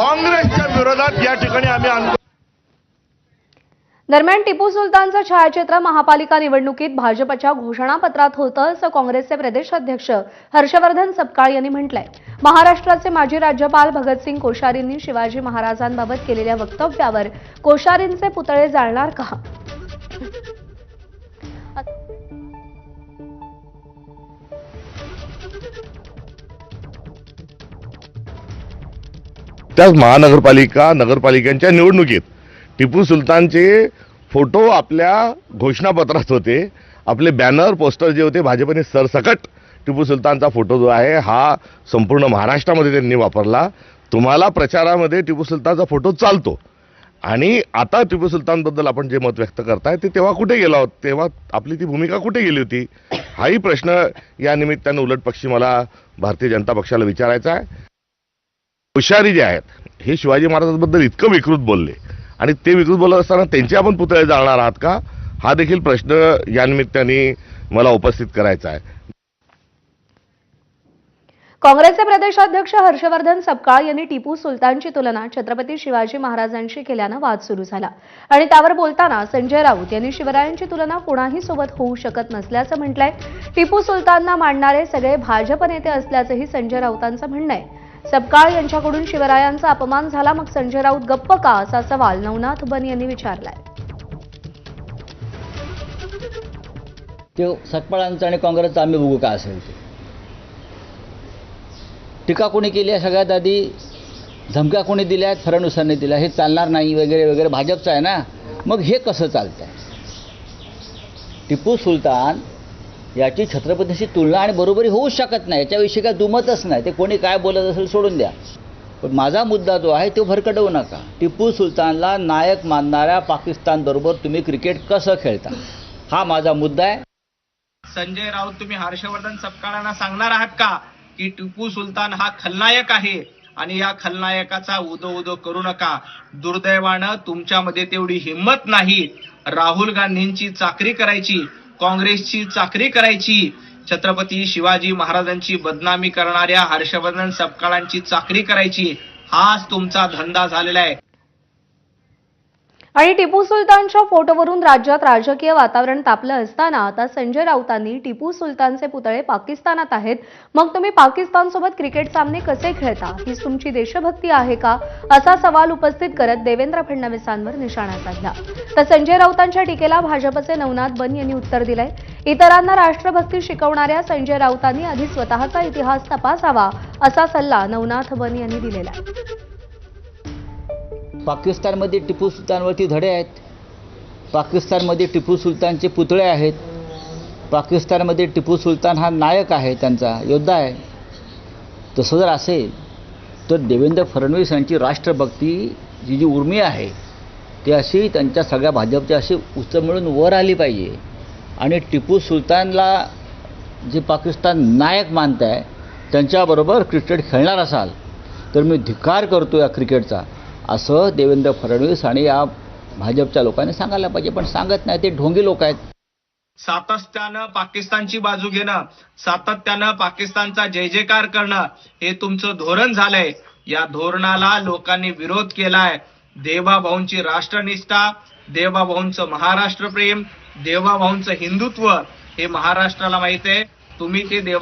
काँग्रेसच्या विरोधात या ठिकाणी आम्ही आंदोलन. दरम्यान टिपू सुलतानचं छायाचित्र महापालिका निवडणुकीत भाजपच्या घोषणापत्रात होतं असं काँग्रेसचे प्रदेशाध्यक्ष हर्षवर्धन सपकाळ यांनी म्हटलंय. महाराष्ट्राचे माजी राज्यपाल भगतसिंग कोश्यारींनी शिवाजी महाराजांबाबत केलेल्या वक्तव्यावर कोश्यारींचे पुतळे जाळणार का? त्याच नगरपालिकांच्या निवडणुकीत टिपू सुलतानचे फोटो आपल्या घोषणापत्रात होते. आपले बॅनर पोस्टर जे होते भाजपने सरसकट टिपू सुलतानचा फोटो जो आहे हा संपूर्ण महाराष्ट्रामध्ये त्यांनी वापरला. तुम्हाला प्रचारामध्ये टिपू सुलतानचा फोटो चालतो आणि आता टिपू सुलतानबद्दल आपण जे मत व्यक्त करताय ते तेव्हा कुठे गेला होता, तेव्हा आपली ती भूमिका कुठे गेली होती, हाही प्रश्न या निमित्तानं उलटपक्षी मला भारतीय जनता पक्षाला विचारायचा आहे. कोश्यारी जे आहेत हे शिवाजी महाराजांबद्दल इतकं विकृत बोलले आणि ते विकृत बोलत असताना त्यांचे आपण पुतळे जाळणार आहात का, हा देखील प्रश्न या निमित्ताने मला उपस्थित करायचा आहे. काँग्रेसचे प्रदेशाध्यक्ष हर्षवर्धन सपकाळ यांनी टिपू सुलतानची तुलना छत्रपती शिवाजी महाराजांशी केल्यानं वाद सुरू झाला आणि त्यावर बोलताना संजय राऊत यांनी शिवरायांची तुलना कोणाही सोबत होऊ शकत नसल्याचं म्हटलंय. टिपू सुलतानना मानणारे सगळे भाजप नेते असल्याचंही संजय राऊतांचं म्हणणं आहे. सपकाळ यांच्याकडून शिवरायांचा अपमान झाला मग संजय राऊत गप्प का, असा सवाल नवनाथ बन यांनी विचारलाय. ते सपकाळांचा आणि काँग्रेसचा आम्ही बघू का असेल ते. टीका कोणी केली आहे, सगळ्यात आधी धमक्या कोणी दिल्या आहेत, फडणवीसांनी दिल्या, हे चालणार नाही वगैरे वगैरे भाजपचं आहे ना. मग हे कसं चालतंय? टिपू सुलतान याची छत्रपतीशी तुलना आणि बरोबरी होऊ शकत नाही, याच्याविषयी काय दुमतच नाही. ते कोणी काय बोलत असेल सोडून द्या. पण माझा मुद्दा जो आहे तो भरकटवू नका. टिपू सुलतानला नायक मानणाऱ्या पाकिस्तानबरोबर तुम्ही क्रिकेट कसं खेळता, हा माझा मुद्दा आहे. संजय राऊत, तुम्ही हर्षवर्धन सपकाळांना सांगणार आहात का की टिपू सुलतान हा खलनायक आहे आणि या खलनायकाचा उदो करू नका. दुर्दैवानं तुमच्यामध्ये तेवढी हिंमत नाही. राहुल गांधींची चाकरी करायची, काँग्रेसची चाकरी करायची, छत्रपती शिवाजी महाराजांची बदनामी करणाऱ्या हर्षवर्धन सपकाळांची चाकरी करायची, हाच तुमचा धंदा झालेला आहे. आणि टिपू सुलतानच्या फोटोवरून राज्यात राजकीय वातावरण तापलं असताना आता संजय राऊतांनी टिपू सुलतानचे पुतळे पाकिस्तानात आहेत, मग तुम्ही पाकिस्तानसोबत क्रिकेट सामने कसे खेळता, हीच तुमची देशभक्ती आहे का, असा सवाल उपस्थित करत देवेंद्र फडणवीसांवर निशाणा साधला. तर संजय राऊतांच्या टीकेला भाजपचे नवनाथ बन यांनी उत्तर दिलंय. इतरांना राष्ट्रभक्ती शिकवणाऱ्या संजय राऊतांनी आधी स्वतःचा इतिहास तपासावा असा सल्ला नवनाथ बन यांनी दिलेला आहे. पाकिस्तानमध्ये टिपू सुलतानवरती धडे आहेत, पाकिस्तानमध्ये टिपू सुलतानचे पुतळे आहेत, पाकिस्तानमध्ये टिपू सुलतान हा नायक आहे, त्यांचा योद्धा आहे. तसं जर असेल तर देवेंद्र फडणवीस यांची राष्ट्रभक्ती जी उर्मी आहे ती अशी त्यांच्या सगळ्या भाजपच्या अशी मिळून वर आली पाहिजे. आणि टिपू सुलतानला जे पाकिस्तान नायक मानत आहे त्यांच्याबरोबर क्रिकेट खेळणार असाल तर मी धिक्कार करतो या क्रिकेटचा, असं देवेंद्र फडणवीस आणि या भाजपच्या लोकांनी सांगायला पाहिजे. पण सांगत नाही, ते ढोंगी लोक आहेत. सातत्यानं पाकिस्तानची बाजू घेणं, सातत्यानं पाकिस्तानचा जय जयकार करणं हे तुमचं धोरण झालंय. या धोरणाला लोकांनी विरोध केलाय. देवाभाऊंची राष्ट्रनिष्ठा, देवाभाऊंचं महाराष्ट्र प्रेम, देवाभाऊंचं हिंदुत्व हे महाराष्ट्राला माहित आहे. तुम्ही ते